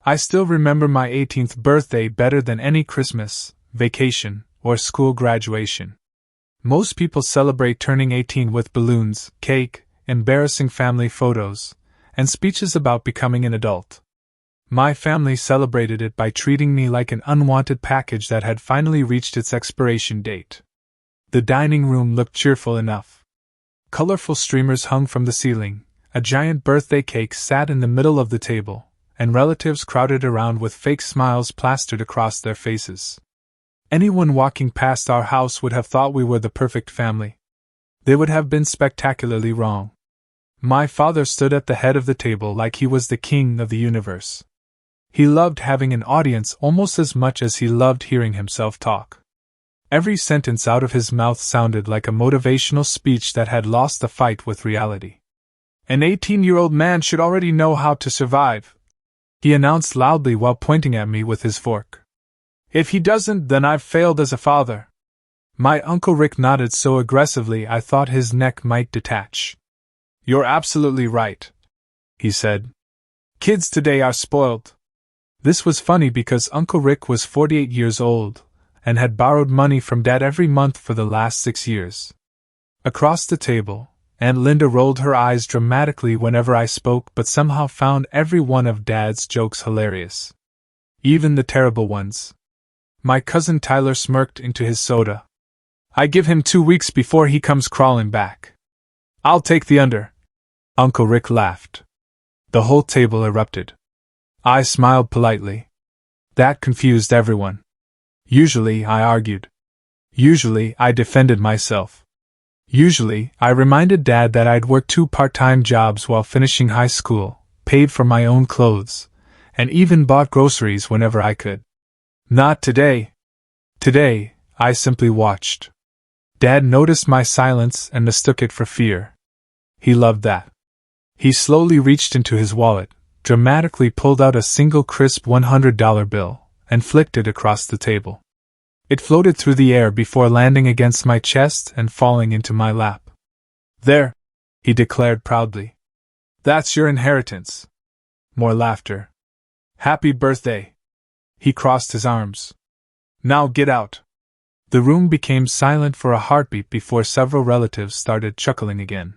I still remember my 18th birthday better than any Christmas, vacation, or school graduation. Most people celebrate turning 18 with balloons, cake, embarrassing family photos, and speeches about becoming an adult. My family celebrated it by treating me like an unwanted package that had finally reached its expiration date. The dining room looked cheerful enough. Colorful streamers hung from the ceiling, a giant birthday cake sat in the middle of the table, and relatives crowded around with fake smiles plastered across their faces. Anyone walking past our house would have thought we were the perfect family. They would have been spectacularly wrong. My father stood at the head of the table like he was the king of the universe. He loved having an audience almost as much as he loved hearing himself talk. Every sentence out of his mouth sounded like a motivational speech that had lost the fight with reality. An 18-year-old man should already know how to survive, he announced loudly while pointing at me with his fork. If he doesn't, then I've failed as a father. My Uncle Rick nodded so aggressively I thought his neck might detach. You're absolutely right, he said. Kids today are spoiled. This was funny because Uncle Rick was 48 years old, and had borrowed money from Dad every month for the last 6 years. Across the table, Aunt Linda rolled her eyes dramatically whenever I spoke but somehow found every one of Dad's jokes hilarious. Even the terrible ones. My cousin Tyler smirked into his soda. I give him 2 weeks before he comes crawling back. I'll take the under. Uncle Rick laughed. The whole table erupted. I smiled politely. That confused everyone. Usually I argued. Usually I defended myself. Usually I reminded Dad that I'd worked 2 part-time jobs while finishing high school, paid for my own clothes, and even bought groceries whenever I could. Not today. Today, I simply watched. Dad noticed my silence and mistook it for fear. He loved that. He slowly reached into his wallet, dramatically pulled out a single crisp $100 bill, and flicked it across the table. It floated through the air before landing against my chest and falling into my lap. There, he declared proudly. That's your inheritance. More laughter. Happy birthday. He crossed his arms. Now get out. The room became silent for a heartbeat before several relatives started chuckling again.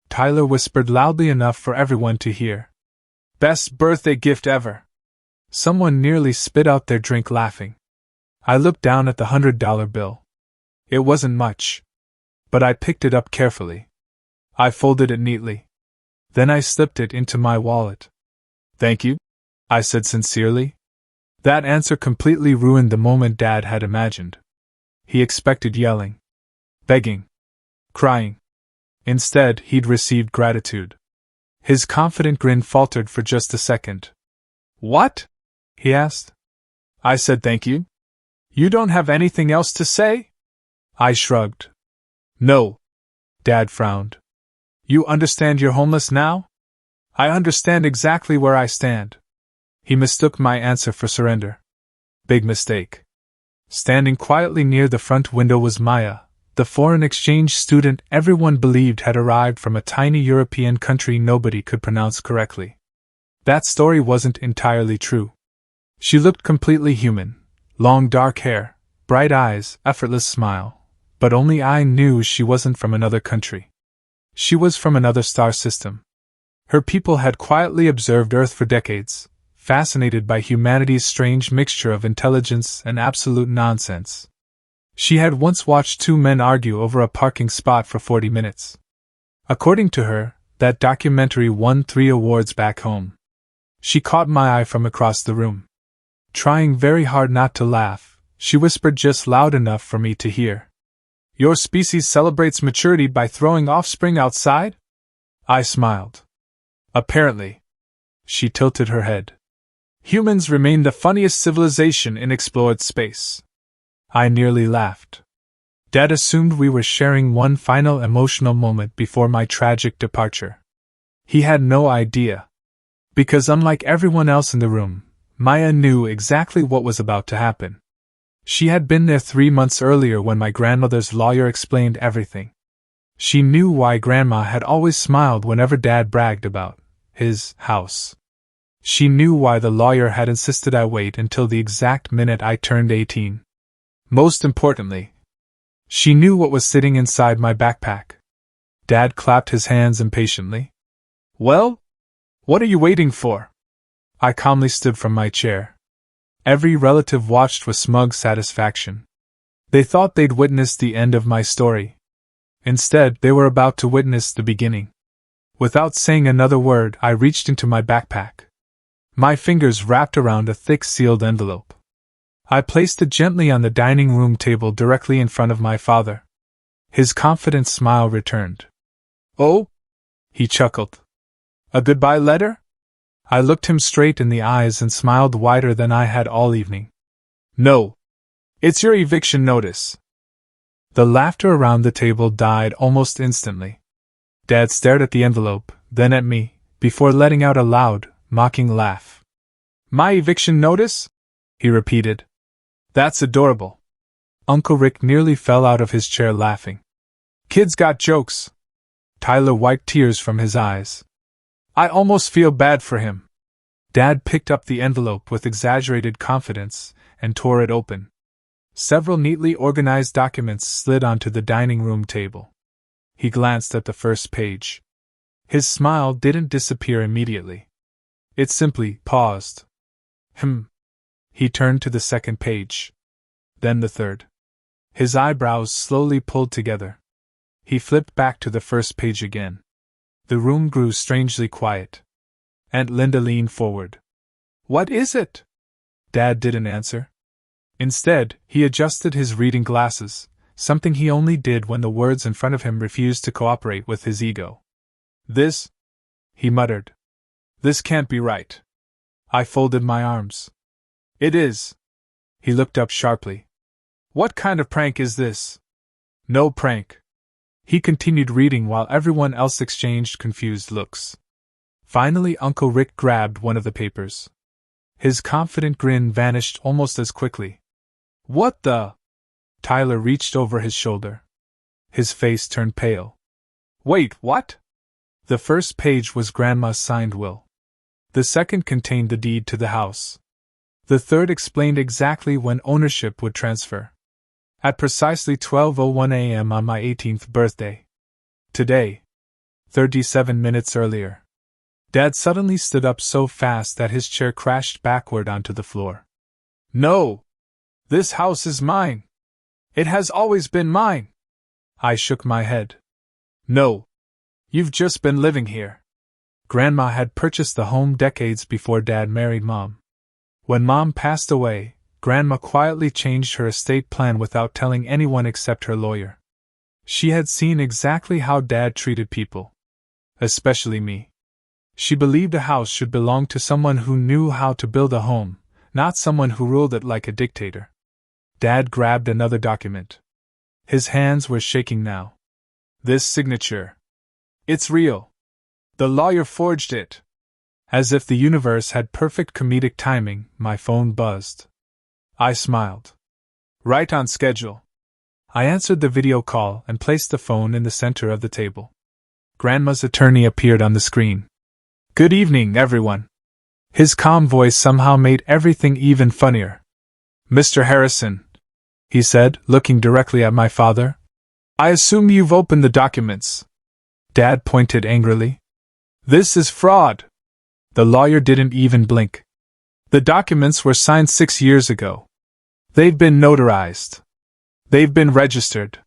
Tyler whispered loudly enough for everyone to hear. Best birthday gift ever. Someone nearly spit out their drink laughing. I looked down at the $100 bill. It wasn't much. But I picked it up carefully. I folded it neatly. Then I slipped it into my wallet. Thank you, I said sincerely. That answer completely ruined the moment Dad had imagined. He expected yelling, begging, crying. Instead, he'd received gratitude. His confident grin faltered for just a second. What? He asked. I said thank you. You don't have anything else to say? I shrugged. No. Dad frowned. You understand you're homeless now? I understand exactly where I stand. He mistook my answer for surrender. Big mistake. Standing quietly near the front window was Maya, the foreign exchange student everyone believed had arrived from a tiny European country nobody could pronounce correctly. That story wasn't entirely true. She looked completely human, long dark hair, bright eyes, effortless smile, but only I knew she wasn't from another country. She was from another star system. Her people had quietly observed Earth for decades, fascinated by humanity's strange mixture of intelligence and absolute nonsense. She had once watched 2 men argue over a parking spot for 40 minutes. According to her, that documentary won 3 awards back home. She caught my eye from across the room. Trying very hard not to laugh, she whispered just loud enough for me to hear. Your species celebrates maturity by throwing offspring outside? I smiled. Apparently. She tilted her head. Humans remain the funniest civilization in explored space. I nearly laughed. Dad assumed we were sharing one final emotional moment before my tragic departure. He had no idea. Because unlike everyone else in the room, Maya knew exactly what was about to happen. She had been there 3 months earlier when my grandmother's lawyer explained everything. She knew why Grandma had always smiled whenever Dad bragged about his house. She knew why the lawyer had insisted I wait until the exact minute I turned 18. Most importantly, she knew what was sitting inside my backpack. Dad clapped his hands impatiently. Well? What are you waiting for? I calmly stood from my chair. Every relative watched with smug satisfaction. They thought they'd witnessed the end of my story. Instead, they were about to witness the beginning. Without saying another word, I reached into my backpack. My fingers wrapped around a thick sealed envelope. I placed it gently on the dining room table directly in front of my father. His confident smile returned. Oh? He chuckled. A goodbye letter? I looked him straight in the eyes and smiled wider than I had all evening. No. It's your eviction notice. The laughter around the table died almost instantly. Dad stared at the envelope, then at me, before letting out a loud, mocking laugh. My eviction notice? He repeated. That's adorable. Uncle Rick nearly fell out of his chair laughing. Kid's got jokes. Tyler wiped tears from his eyes. I almost feel bad for him. Dad picked up the envelope with exaggerated confidence and tore it open. Several neatly organized documents slid onto the dining room table. He glanced at the first page. His smile didn't disappear immediately. It simply paused. He turned to the second page. Then the third. His eyebrows slowly pulled together. He flipped back to the first page again. The room grew strangely quiet. Aunt Linda leaned forward. What is it? Dad didn't answer. Instead, he adjusted his reading glasses, something he only did when the words in front of him refused to cooperate with his ego. This? He muttered. This can't be right. I folded my arms. It is. He looked up sharply. What kind of prank is this? No prank. He continued reading while everyone else exchanged confused looks. Finally, Uncle Rick grabbed one of the papers. His confident grin vanished almost as quickly. What the? Tyler reached over his shoulder. His face turned pale. Wait, what? The first page was Grandma's signed will. The second contained the deed to the house. The third explained exactly when ownership would transfer. At precisely 12:01 a.m. on my 18th birthday. Today. 37 minutes earlier. Dad suddenly stood up so fast that his chair crashed backward onto the floor. No! This house is mine! It has always been mine! I shook my head. No. You've just been living here. Grandma had purchased the home decades before Dad married Mom. When Mom passed away, Grandma quietly changed her estate plan without telling anyone except her lawyer. She had seen exactly how Dad treated people. Especially me. She believed a house should belong to someone who knew how to build a home, not someone who ruled it like a dictator. Dad grabbed another document. His hands were shaking now. This signature. It's real. The lawyer forged it. As if the universe had perfect comedic timing, my phone buzzed. I smiled. Right on schedule. I answered the video call and placed the phone in the center of the table. Grandma's attorney appeared on the screen. Good evening, everyone. His calm voice somehow made everything even funnier. Mr. Harrison, he said, looking directly at my father. I assume you've opened the documents. Dad pointed angrily. This is fraud. The lawyer didn't even blink. The documents were signed 6 years ago. They've been notarized. They've been registered.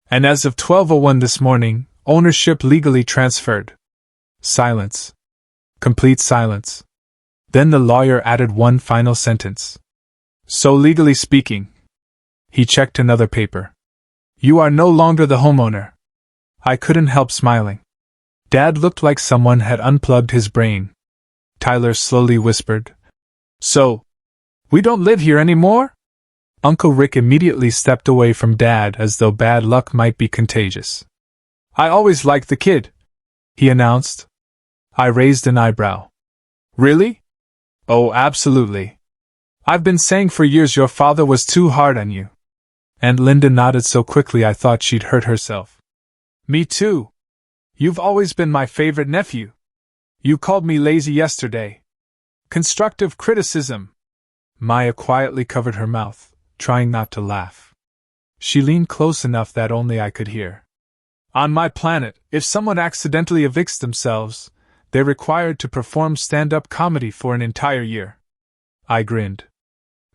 And as of 12:01 this morning, ownership legally transferred. Silence. Complete silence. Then the lawyer added one final sentence. So legally speaking. He checked another paper. You are no longer the homeowner. I couldn't help smiling. Dad looked like someone had unplugged his brain. Tyler slowly whispered. So, we don't live here anymore? Uncle Rick immediately stepped away from Dad as though bad luck might be contagious. I always liked the kid, he announced. I raised an eyebrow. Really? Oh, absolutely. I've been saying for years your father was too hard on you. Aunt Linda nodded so quickly I thought she'd hurt herself. Me too. You've always been my favorite nephew. You called me lazy yesterday. Constructive criticism. Maya quietly covered her mouth, trying not to laugh. She leaned close enough that only I could hear. On my planet, if someone accidentally evicts themselves, they're required to perform stand-up comedy for an entire year. I grinned.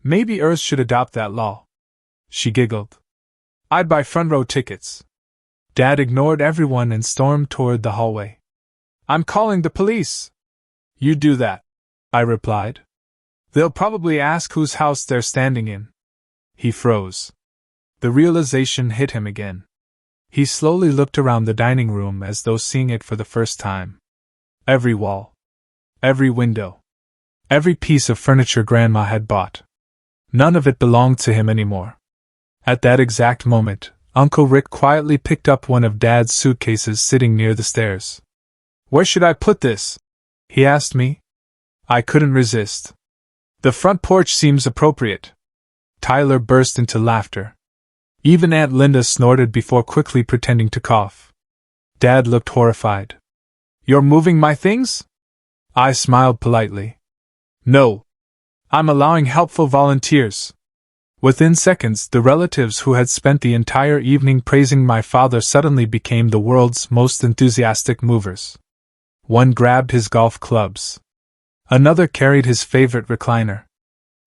Maybe Earth should adopt that law. She giggled. I'd buy front-row tickets. Dad ignored everyone and stormed toward the hallway. I'm calling the police. You do that, I replied. They'll probably ask whose house they're standing in. He froze. The realization hit him again. He slowly looked around the dining room as though seeing it for the first time. Every wall. Every window. Every piece of furniture Grandma had bought. None of it belonged to him anymore. At that exact moment, Uncle Rick quietly picked up one of Dad's suitcases sitting near the stairs. Where should I put this? He asked me. I couldn't resist. The front porch seems appropriate. Tyler burst into laughter. Even Aunt Linda snorted before quickly pretending to cough. Dad looked horrified. You're moving my things? I smiled politely. No. I'm allowing helpful volunteers. Within seconds, the relatives who had spent the entire evening praising my father suddenly became the world's most enthusiastic movers. One grabbed his golf clubs. Another carried his favorite recliner.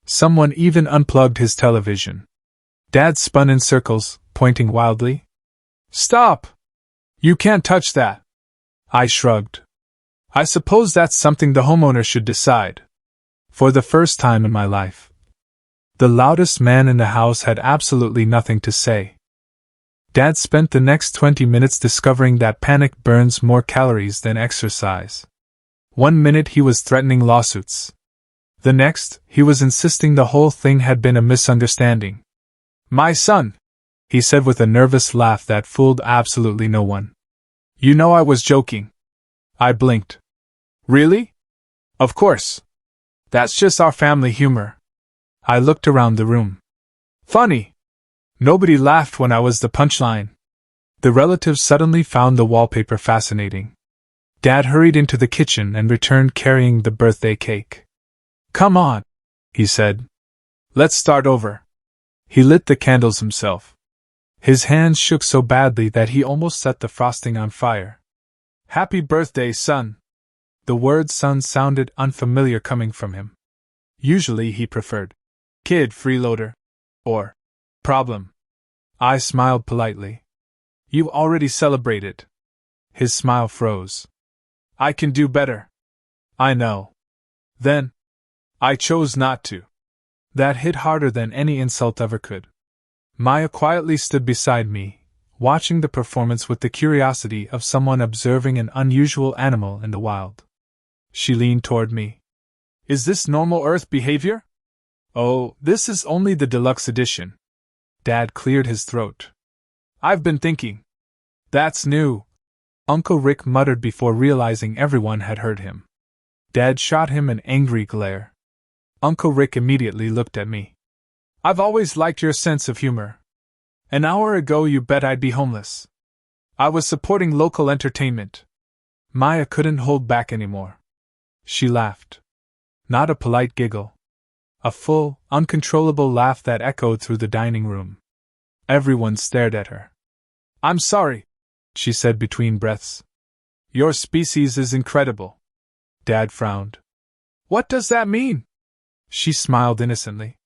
Someone even unplugged his television. Dad spun in circles, pointing wildly. Stop! You can't touch that. I shrugged. I suppose that's something the homeowner should decide. For the first time in my life, the loudest man in the house had absolutely nothing to say. Dad spent the next 20 minutes discovering that panic burns more calories than exercise. 1 minute he was threatening lawsuits. The next, he was insisting the whole thing had been a misunderstanding. My son, he said with a nervous laugh that fooled absolutely no one. You know I was joking. I blinked. Really? Of course. That's just our family humor. I looked around the room. Funny. Nobody laughed when I was the punchline. The relatives suddenly found the wallpaper fascinating. Dad hurried into the kitchen and returned carrying the birthday cake. Come on, he said. Let's start over. He lit the candles himself. His hands shook so badly that he almost set the frosting on fire. Happy birthday, son. The word son sounded unfamiliar coming from him. Usually he preferred kid freeloader or problem. I smiled politely. You already celebrated. His smile froze. I can do better. I know. Then, I chose not to. That hit harder than any insult ever could. Maya quietly stood beside me, watching the performance with the curiosity of someone observing an unusual animal in the wild. She leaned toward me. Is this normal Earth behavior? Oh, this is only the deluxe edition. Dad cleared his throat. I've been thinking. That's new, Uncle Rick muttered before realizing everyone had heard him. Dad shot him an angry glare. Uncle Rick immediately looked at me. I've always liked your sense of humor. An hour ago you bet I'd be homeless. I was supporting local entertainment. Maya couldn't hold back anymore. She laughed. Not a polite giggle. A full, uncontrollable laugh that echoed through the dining room. Everyone stared at her. I'm sorry, she said between breaths. Your species is incredible. Dad frowned. What does that mean? She smiled innocently.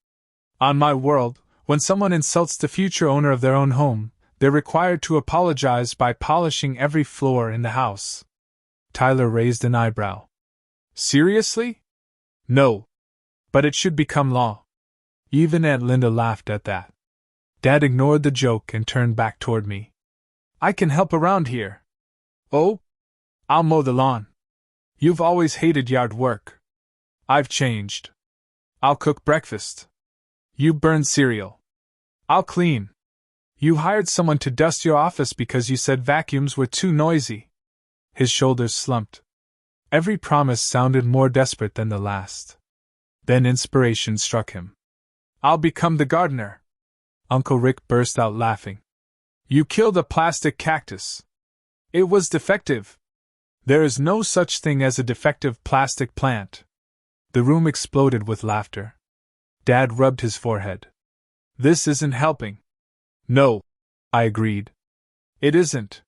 On my world, when someone insults the future owner of their own home, they're required to apologize by polishing every floor in the house. Tyler raised an eyebrow. Seriously? No. But it should become law. Even Aunt Linda laughed at that. Dad ignored the joke and turned back toward me. I can help around here. Oh? I'll mow the lawn. You've always hated yard work. I've changed. I'll cook breakfast. You burn cereal. I'll clean. You hired someone to dust your office because you said vacuums were too noisy. His shoulders slumped. Every promise sounded more desperate than the last. Then inspiration struck him. I'll become the gardener. Uncle Rick burst out laughing. You killed a plastic cactus. It was defective. There is no such thing as a defective plastic plant. The room exploded with laughter. Dad rubbed his forehead. This isn't helping. No, I agreed. It isn't.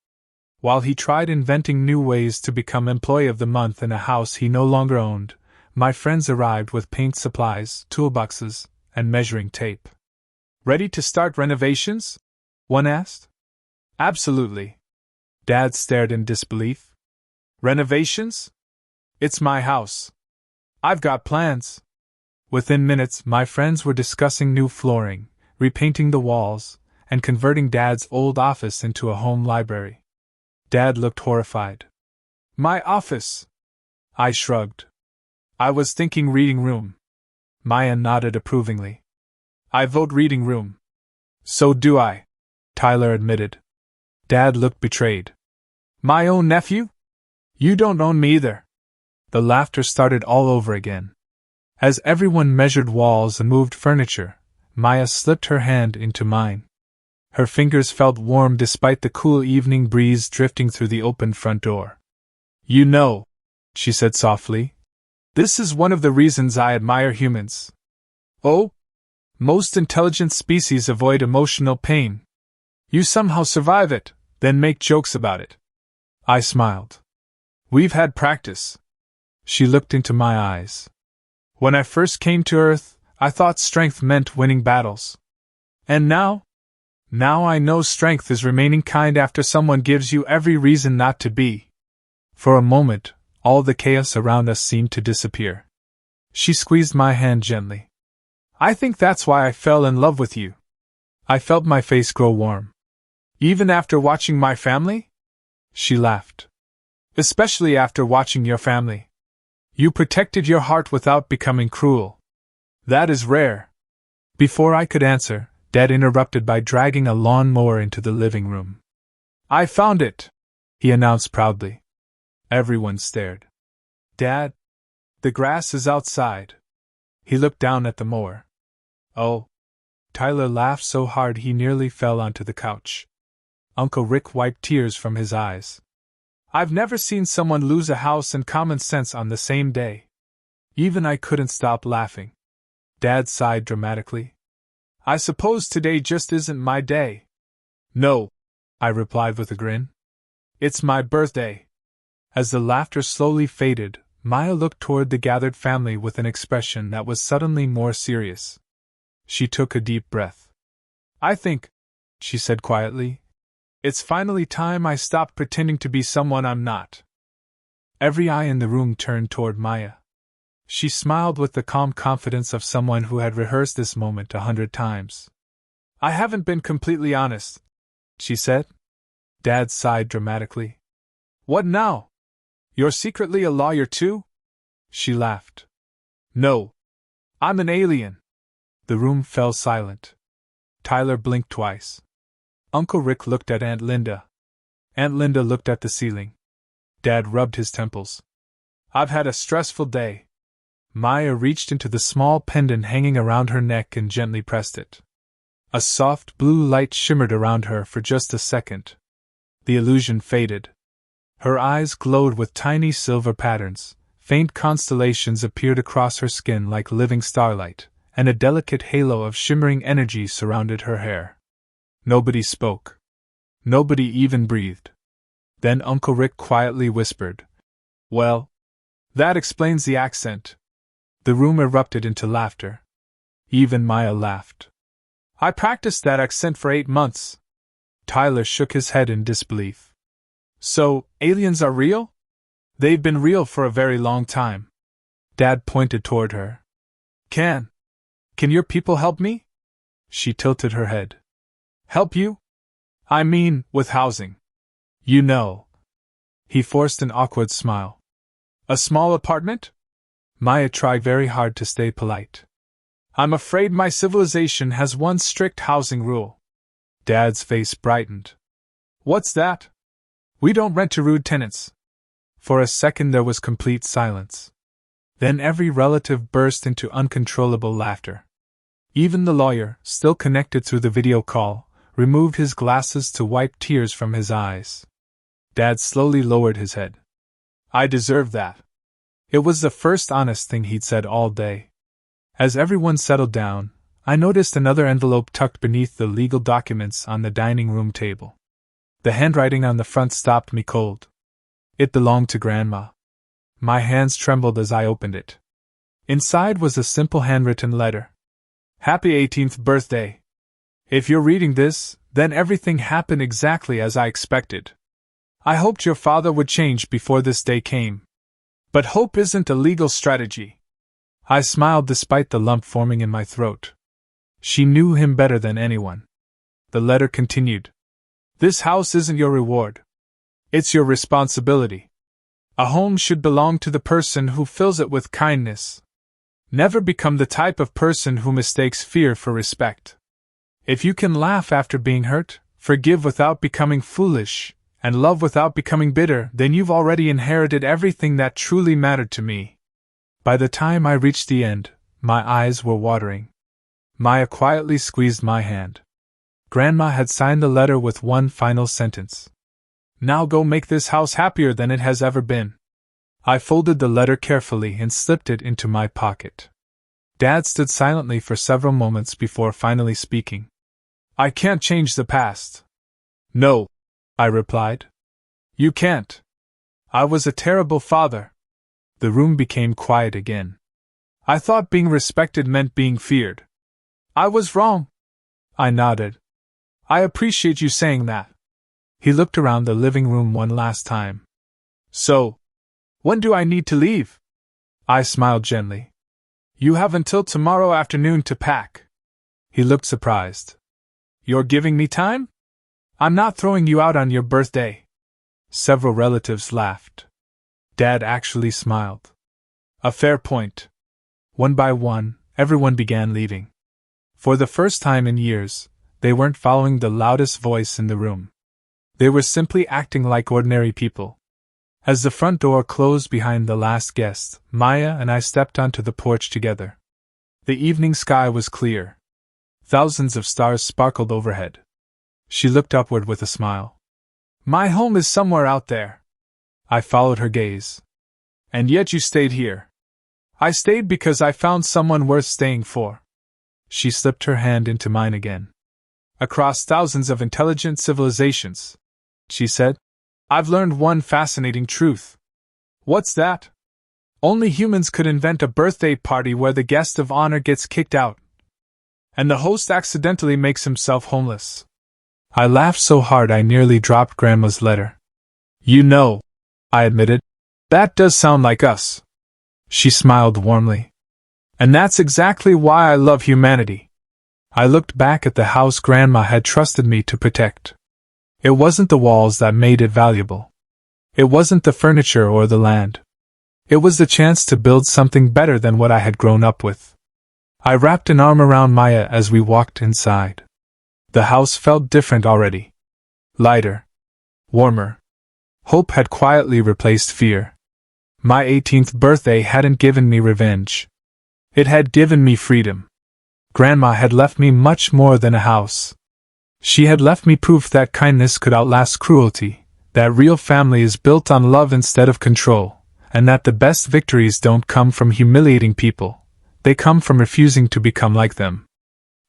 While he tried inventing new ways to become Employee of the Month in a house he no longer owned, my friends arrived with paint supplies, toolboxes, and measuring tape. Ready to start renovations? One asked. Absolutely. Dad stared in disbelief. Renovations? It's my house. I've got plans. Within minutes, my friends were discussing new flooring, repainting the walls, and converting Dad's old office into a home library. Dad looked horrified. My office! I shrugged. I was thinking reading room. Maya nodded approvingly. I vote reading room. So do I, Tyler admitted. Dad looked betrayed. My own nephew? You don't own me either. The laughter started all over again. As everyone measured walls and moved furniture, Maya slipped her hand into mine. Her fingers felt warm despite the cool evening breeze drifting through the open front door. You know, she said softly, this is one of the reasons I admire humans. Oh? Most intelligent species avoid emotional pain. You somehow survive it, then make jokes about it. I smiled. We've had practice. She looked into my eyes. When I first came to Earth, I thought strength meant winning battles. And now? Now I know strength is remaining kind after someone gives you every reason not to be. For a moment, all the chaos around us seemed to disappear. She squeezed my hand gently. I think that's why I fell in love with you. I felt my face grow warm. Even after watching my family? She laughed. Especially after watching your family. You protected your heart without becoming cruel. That is rare. Before I could answer, Dad interrupted by dragging a lawn-mower into the living room. I found it, he announced proudly. Everyone stared. Dad, the grass is outside. He looked down at the mower. Oh. Tyler laughed so hard he nearly fell onto the couch. Uncle Rick wiped tears from his eyes. I've never seen someone lose a house and common sense on the same day. Even I couldn't stop laughing. Dad sighed dramatically. I suppose today just isn't my day. No, I replied with a grin. It's my birthday. As the laughter slowly faded, Maya looked toward the gathered family with an expression that was suddenly more serious. She took a deep breath. I think, she said quietly, it's finally time I stopped pretending to be someone I'm not. Every eye in the room turned toward Maya. She smiled with the calm confidence of someone who had rehearsed this moment 100 times. I haven't been completely honest, she said. Dad sighed dramatically. What now? You're secretly a lawyer too? She laughed. No. I'm an alien. The room fell silent. Tyler blinked twice. Uncle Rick looked at Aunt Linda. Aunt Linda looked at the ceiling. Dad rubbed his temples. I've had a stressful day. Maya reached into the small pendant hanging around her neck and gently pressed it. A soft blue light shimmered around her for just a second. The illusion faded. Her eyes glowed with tiny silver patterns, faint constellations appeared across her skin like living starlight, and a delicate halo of shimmering energy surrounded her hair. Nobody spoke. Nobody even breathed. Then Uncle Rick quietly whispered, Well, that explains the accent. The room erupted into laughter. Even Maya laughed. I practiced that accent for 8 months. Tyler shook his head in disbelief. So, aliens are real? They've been real for a very long time. Dad pointed toward her. Can your people help me? She tilted her head. Help you? I mean, with housing. You know. He forced an awkward smile. A small apartment? Maya tried very hard to stay polite. I'm afraid my civilization has one strict housing rule. Dad's face brightened. What's that? We don't rent to rude tenants. For a second there was complete silence. Then every relative burst into uncontrollable laughter. Even the lawyer, still connected through the video call, removed his glasses to wipe tears from his eyes. Dad slowly lowered his head. I deserve that. It was the first honest thing he'd said all day. As everyone settled down, I noticed another envelope tucked beneath the legal documents on the dining room table. The handwriting on the front stopped me cold. It belonged to Grandma. My hands trembled as I opened it. Inside was a simple handwritten letter. Happy 18th birthday. If you're reading this, then everything happened exactly as I expected. I hoped your father would change before this day came. But hope isn't a legal strategy. I smiled despite the lump forming in my throat. She knew him better than anyone. The letter continued. This house isn't your reward. It's your responsibility. A home should belong to the person who fills it with kindness. Never become the type of person who mistakes fear for respect. If you can laugh after being hurt, forgive without becoming foolish, and love without becoming bitter, then you've already inherited everything that truly mattered to me. By the time I reached the end, my eyes were watering. Maya quietly squeezed my hand. Grandma had signed the letter with one final sentence. Now go make this house happier than it has ever been. I folded the letter carefully and slipped it into my pocket. Dad stood silently for several moments before finally speaking. I can't change the past. No, I replied. You can't. I was a terrible father. The room became quiet again. I thought being respected meant being feared. I was wrong. I nodded. I appreciate you saying that. He looked around the living room one last time. So, when do I need to leave? I smiled gently. You have until tomorrow afternoon to pack. He looked surprised. You're giving me time? I'm not throwing you out on your birthday. Several relatives laughed. Dad actually smiled. A fair point. One by one, everyone began leaving. For the first time in years, they weren't following the loudest voice in the room. They were simply acting like ordinary people. As the front door closed behind the last guest, Maya and I stepped onto the porch together. The evening sky was clear. Thousands of stars sparkled overhead. She looked upward with a smile. My home is somewhere out there. I followed her gaze. And yet you stayed here. I stayed because I found someone worth staying for. She slipped her hand into mine again. Across thousands of intelligent civilizations, she said, I've learned one fascinating truth. What's that? Only humans could invent a birthday party where the guest of honor gets kicked out, and the host accidentally makes himself homeless. I laughed so hard I nearly dropped Grandma's letter. You know, I admitted, that does sound like us. She smiled warmly. And that's exactly why I love humanity. I looked back at the house Grandma had trusted me to protect. It wasn't the walls that made it valuable. It wasn't the furniture or the land. It was the chance to build something better than what I had grown up with. I wrapped an arm around Maya as we walked inside. The house felt different already. Lighter. Warmer. Hope had quietly replaced fear. My 18th birthday hadn't given me revenge. It had given me freedom. Grandma had left me much more than a house. She had left me proof that kindness could outlast cruelty, that real family is built on love instead of control, and that the best victories don't come from humiliating people, they come from refusing to become like them.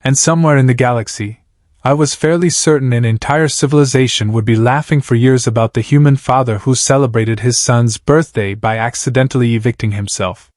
And somewhere in the galaxy, I was fairly certain an entire civilization would be laughing for years about the human father who celebrated his son's birthday by accidentally evicting himself.